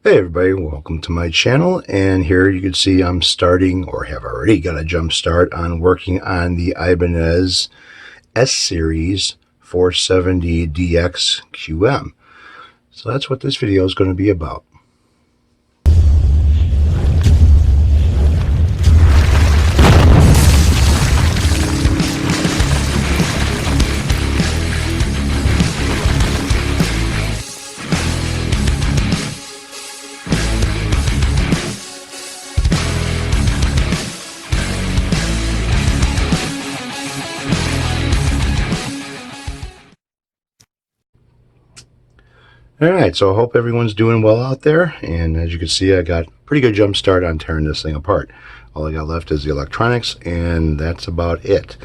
Hey everybody, welcome to my channel, and here you can see I'm starting, or have already got a jump start on working on the Ibanez S-Series 470 DX QM. So that's what this video is going to be about. Alright, so I hope everyone's doing well out there, and as you can see I got a pretty good jump start on tearing this thing apart. All I got left is the electronics, and that's about it.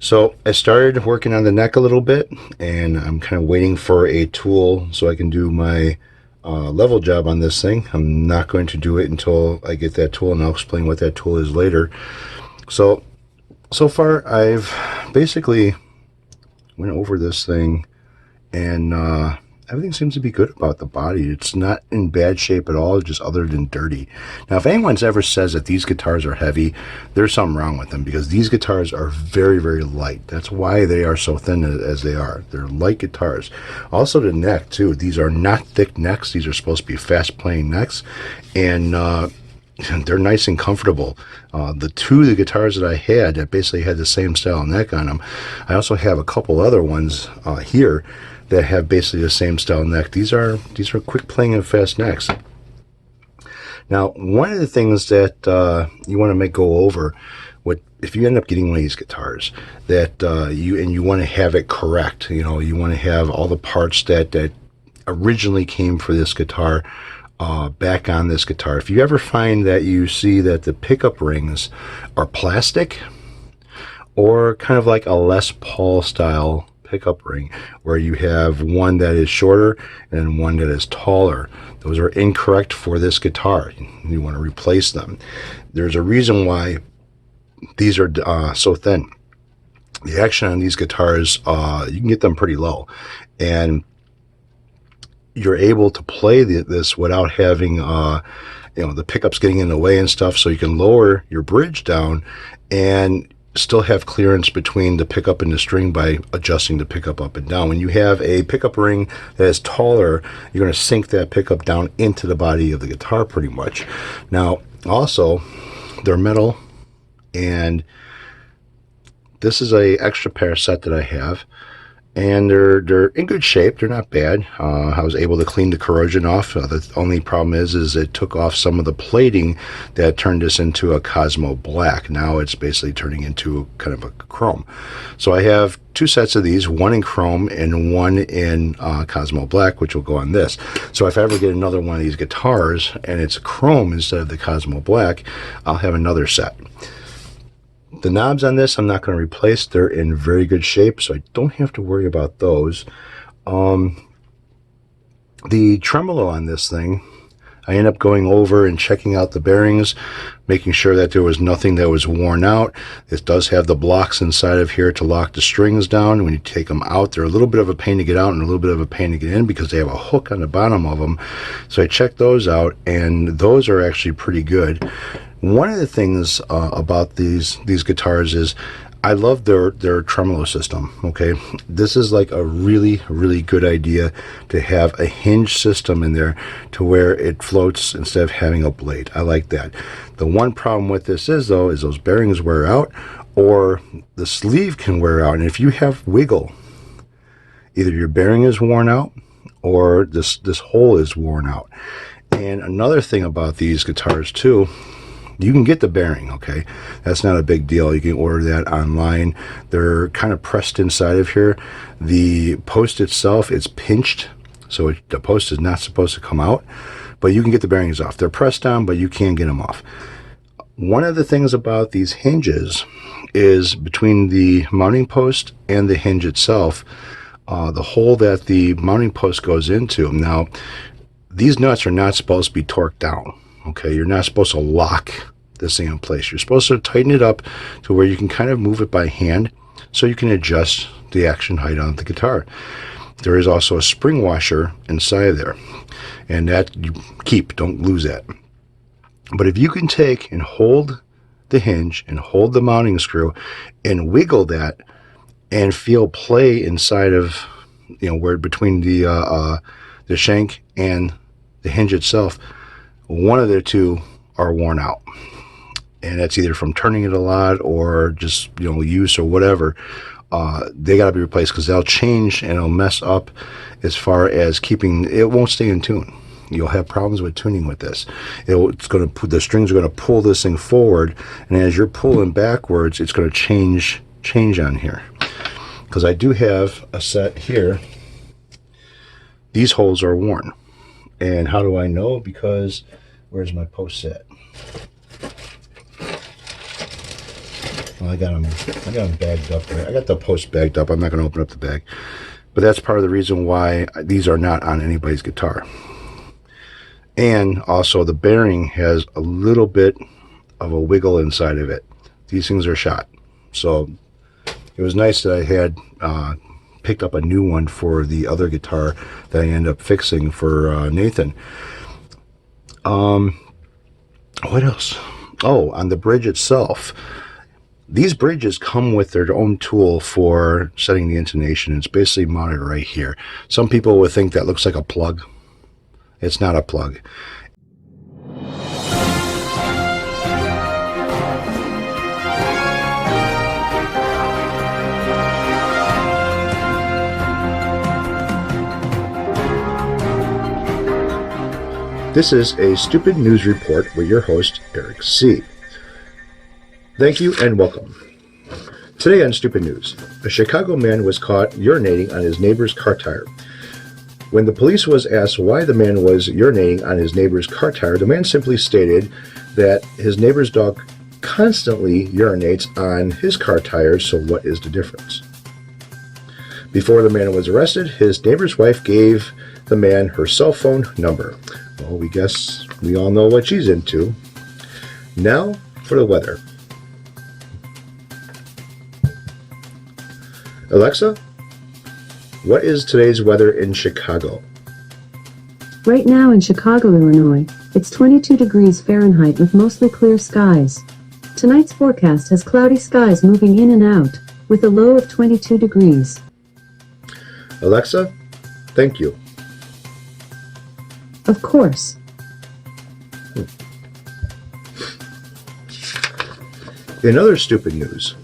So I started working on the neck a little bit, and I'm kind of waiting for a tool so I can do my level job on this thing. I'm not going to do it until I get that tool, and I'll explain what that tool is later. So far I've basically went over this thing, and everything seems to be good about the body. It's not in bad shape at all, just other than dirty. Now, if anyone's ever says that these guitars are heavy, there's something wrong with them, because these guitars are very, very light. That's why they are so thin as they are. They're light guitars. Also, the neck, too. These are not thick necks. These are supposed to be fast-playing necks, and they're nice and comfortable. The two of the guitars that I had that basically had the same style neck on them, I also have a couple other ones here that have basically the same style neck. These are quick playing and fast necks. Now, one of the things that you want to go over, if you end up getting one of these guitars that you want to have it correct, you want to have all the parts that originally came for this guitar back on this guitar. If you ever find that you see that the pickup rings are plastic, or kind of like a Les Paul style pickup ring, where you have one that is shorter and one that is taller, those are incorrect for this guitar. You want to replace them. There's a reason why these are so thin. The action on these guitars, you can get them pretty low, and you're able to play this without having the pickups getting in the way and stuff, so you can lower your bridge down and still have clearance between the pickup and the string by adjusting the pickup up and down. When you have a pickup ring that is taller, you're going to sink that pickup down into the body of the guitar pretty much. Now, also, they're metal, and this is a extra pair set that I have, and they're in good shape. They're not bad. I was able to clean the corrosion off. The only problem is it took off some of the plating that turned this into a Cosmo black. Now it's basically turning into kind of a chrome. So I have two sets of these, one in chrome and one in Cosmo black, which will go on this. So if I ever get another one of these guitars and it's chrome instead of the Cosmo black, I'll have another set. The knobs on this I'm not going to replace. They're in very good shape, so I don't have to worry about those. The tremolo on this thing, I end up going over and checking out the bearings, making sure that there was nothing that was worn out. This does have the blocks inside of here to lock the strings down. When you take them out, they're a little bit of a pain to get out and a little bit of a pain to get in, because they have a hook on the bottom of them. So I checked those out, and those are actually pretty good. One of the things about these guitars is I love their tremolo system. Okay, this is like a really, really good idea to have a hinge system in there to where it floats instead of having a blade. I like that. The one problem with this is, though, is those bearings wear out, or the sleeve can wear out, and if you have wiggle, either your bearing is worn out or this hole is worn out. And another thing about these guitars too, you can get the bearing, okay? That's not a big deal. You can order that online. They're kind of pressed inside of here. The post itself is pinched, so the post is not supposed to come out, but you can get the bearings off. They're pressed down, but you can get them off. One of the things about these hinges is between the mounting post and the hinge itself, the hole that the mounting post goes into. Now, these nuts are not supposed to be torqued down. Okay, you're not supposed to lock this thing in place. You're supposed to tighten it up to where you can kind of move it by hand, so you can adjust the action height on the guitar. There is also a spring washer inside there. and that you keep, don't lose that. But if you can take and hold the hinge and hold the mounting screw and wiggle that and feel play inside of, where between the shank and the hinge itself, one of the two are worn out. And that's either from turning it a lot or just, use or whatever. They got to be replaced because they'll change and it'll mess up as far as keeping, it won't stay in tune. You'll have problems with tuning with this. The strings are going to pull this thing forward, and as you're pulling backwards, it's going to change on here. Because I do have a set here. These holes are worn. And how do I know? Because where's my post set? Well, I got them bagged up there. I got the post bagged up. I'm not going to open up the bag. But that's part of the reason why these are not on anybody's guitar. And also the bearing has a little bit of a wiggle inside of it. These things are shot. So it was nice that I had picked up a new one for the other guitar that I ended up fixing for Nathan. What else? Oh, on the bridge itself. These bridges come with their own tool for setting the intonation. It's basically mounted right here. Some people would think that looks like a plug. It's not a plug. This is a Stupid News Report with your host, Eric C. Thank you and welcome. Today on Stupid News, a Chicago man was caught urinating on his neighbor's car tire. When the police was asked why the man was urinating on his neighbor's car tire, the man simply stated that his neighbor's dog constantly urinates on his car tires, so what is the difference? Before the man was arrested, his neighbor's wife gave the man her cell phone number. Well, we guess we all know what she's into. Now for the weather. Alexa, what is today's weather in Chicago? Right now in Chicago, Illinois, it's 22 degrees Fahrenheit with mostly clear skies. Tonight's forecast has cloudy skies moving in and out, with a low of 22 degrees. Alexa, thank you. Of course. In other stupid news,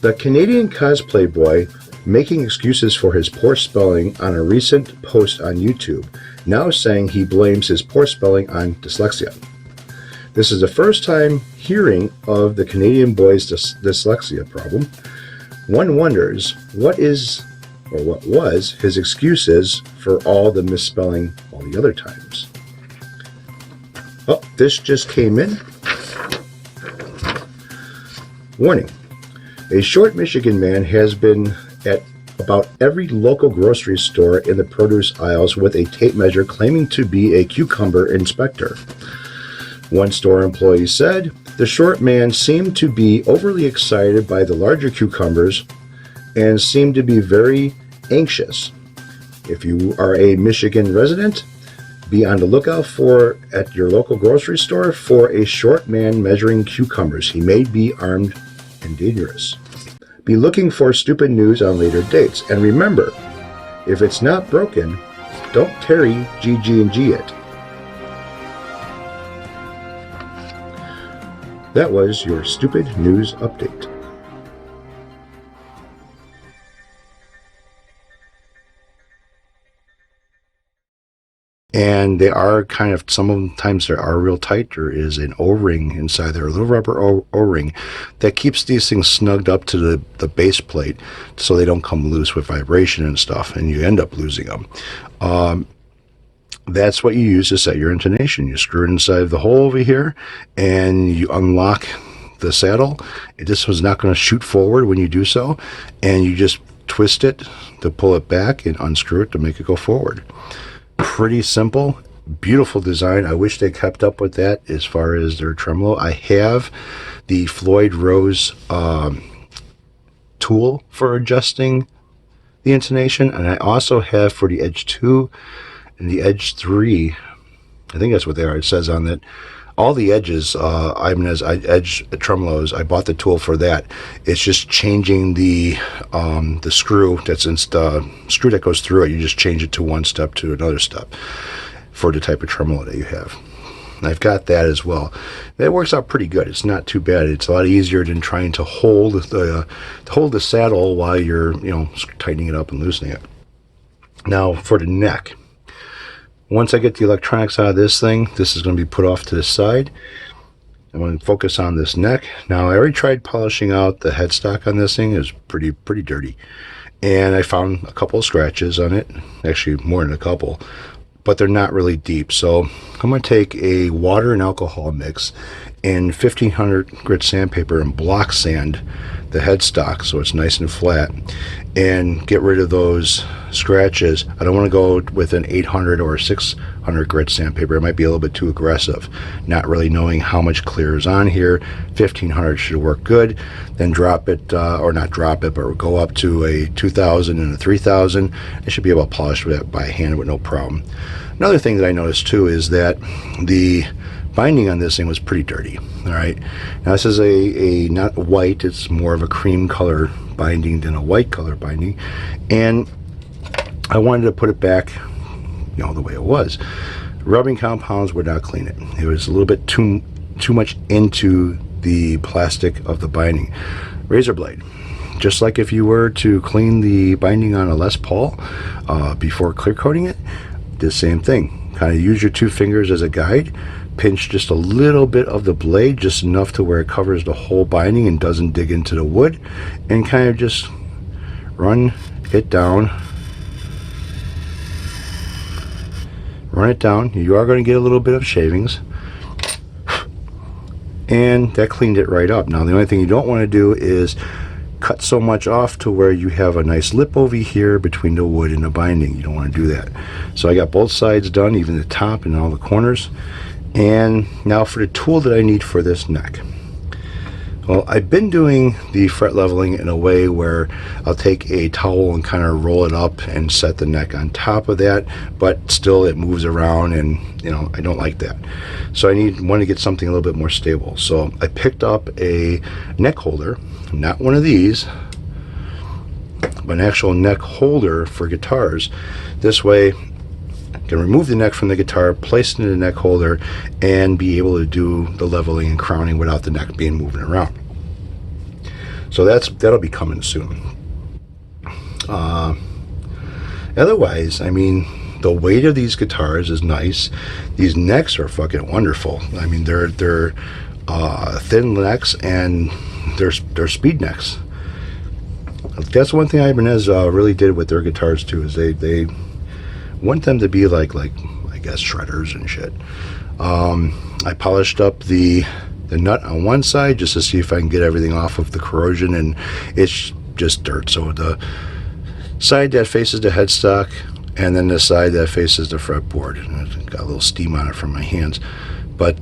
the Canadian cosplay boy making excuses for his poor spelling on a recent post on YouTube, now saying he blames his poor spelling on dyslexia. This is the first time hearing of the Canadian boy's dyslexia problem. One wonders what was his excuses for all the misspelling all the other times. Oh, this just came in. Warning. A short Michigan man has been at about every local grocery store in the produce aisles with a tape measure claiming to be a cucumber inspector. One store employee said the short man seemed to be overly excited by the larger cucumbers and seemed to be very anxious. If you are a Michigan resident, be on the lookout at your local grocery store for a short man measuring cucumbers. He may be armed and dangerous. Be looking for stupid news on later dates. And remember, if it's not broken, don't Terry GG&G it. That was your stupid news update. And they are kind of, sometimes they are real tight. There is an O-ring inside there, a little rubber O-ring that keeps these things snugged up to the base plate so they don't come loose with vibration and stuff, and you end up losing them. That's what you use to set your intonation. You screw it inside the hole over here, and you unlock the saddle. This was not going to shoot forward when you do so, and you just twist it to pull it back and unscrew it to make it go forward. Pretty simple, beautiful design. I wish they kept up with that as far as their tremolo. I have the Floyd Rose tool for adjusting the intonation, and I also have for the Edge 2 and the Edge 3, I think that's what they are, it says on that, all the edges, Ibanez Edge tremolos, I bought the tool for that. It's just changing the screw that's in the screw that goes through it. You just change it to one step to another step for the type of tremolo that you have. I've got that as well. That works out pretty good. It's not too bad. It's a lot easier than trying to hold the saddle while you're tightening it up and loosening it. Now for the neck. Once I get the electronics out of this thing, this is going to be put off to the side. I'm going to focus on this neck. Now I already tried polishing out the headstock on this thing. It was pretty dirty, and I found a couple of scratches on it. Actually, more than a couple, but they're not really deep. So I'm going to take a water and alcohol mix and 1500 grit sandpaper and block sand the headstock so it's nice and flat, and get rid of those scratches. I don't want to go with an 800 or 600 grit sandpaper. It might be a little bit too aggressive, not really knowing how much clear is on here. 1500 should work good. Then drop it, or not drop it, but go up to a 2000 and a 3000. I should be able to polish that by hand with no problem. Another thing that I noticed too is that the binding on this thing was pretty dirty. All right, now this is a not white, it's more of a cream color binding than a white color binding, and I wanted to put it back the way it was. Rubbing compounds would not clean it. It was a little bit too much into the plastic of the binding. Razor blade, just like if you were to clean the binding on a Les Paul before clear coating it, the same thing. Kind of use your two fingers as a guide, pinch just a little bit of the blade, just enough to where it covers the whole binding and doesn't dig into the wood, and kind of just run it down. Run it down. You are going to get a little bit of shavings, and that cleaned it right up. Now the only thing you don't want to do is cut so much off to where you have a nice lip over here between the wood and the binding. You don't want to do that. So I got both sides done, even the top and all the corners. And now for the tool that I need for this neck. Well, I've been doing the fret leveling in a way where I'll take a towel and kind of roll it up and set the neck on top of that, but still it moves around, and I don't like that. So I want to get something a little bit more stable. So I picked up a neck holder, not one of these, but an actual neck holder for guitars. This way I can remove the neck from the guitar, place it in the neck holder, and be able to do the leveling and crowning without the neck being moving around. So that'll be coming soon. Otherwise, I mean, the weight of these guitars is nice. These necks are fucking wonderful. I mean, they're thin necks, and they're speed necks. That's one thing Ibanez really did with their guitars too, is they want them to be like I guess shredders and shit. I polished up the nut on one side just to see if I can get everything off of the corrosion, and it's just dirt. So the side that faces the headstock, and then the side that faces the fretboard, and it's got a little steam on it from my hands. But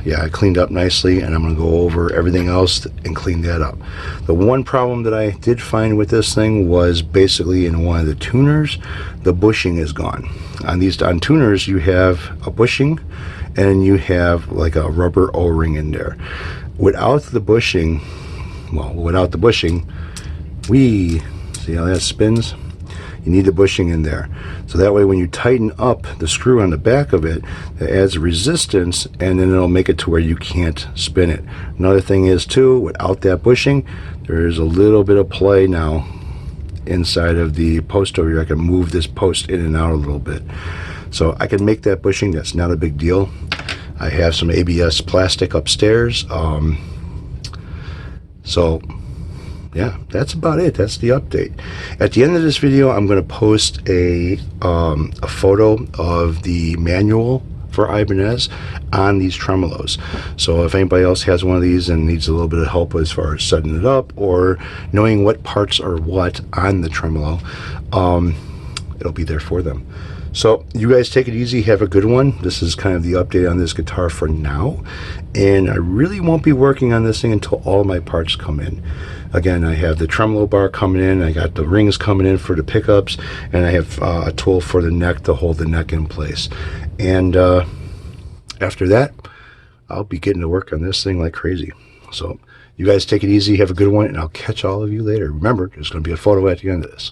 yeah, I cleaned up nicely, and I'm going to go over everything else and clean that up. The one problem that I did find with this thing was basically in one of the tuners, the bushing is gone. On tuners, you have a bushing, and you have like a rubber O-ring in there. Without the bushing, see how that spins? You need the bushing in there. So that way when you tighten up the screw on the back of it, it adds resistance, and then it'll make it to where you can't spin it. Another thing is too, without that bushing, there's a little bit of play now inside of the post over here. I can move this post in and out a little bit. So I can make that bushing. That's not a big deal. I have some ABS plastic upstairs. So yeah, that's about it. That's the update. At the end of this video, I'm going to post a photo of the manual for Ibanez on these tremolos. So if anybody else has one of these and needs a little bit of help as far as setting it up or knowing what parts are what on the tremolo, it'll be there for them. So you guys take it easy, have a good one. This is kind of the update on this guitar for now, and I really won't be working on this thing until all my parts come in. Again, I have the tremolo bar coming in, I got the rings coming in for the pickups, and I have a tool for the neck to hold the neck in place. And after that, I'll be getting to work on this thing like crazy. So you guys take it easy, have a good one, and I'll catch all of you later. Remember, there's going to be a photo at the end of this.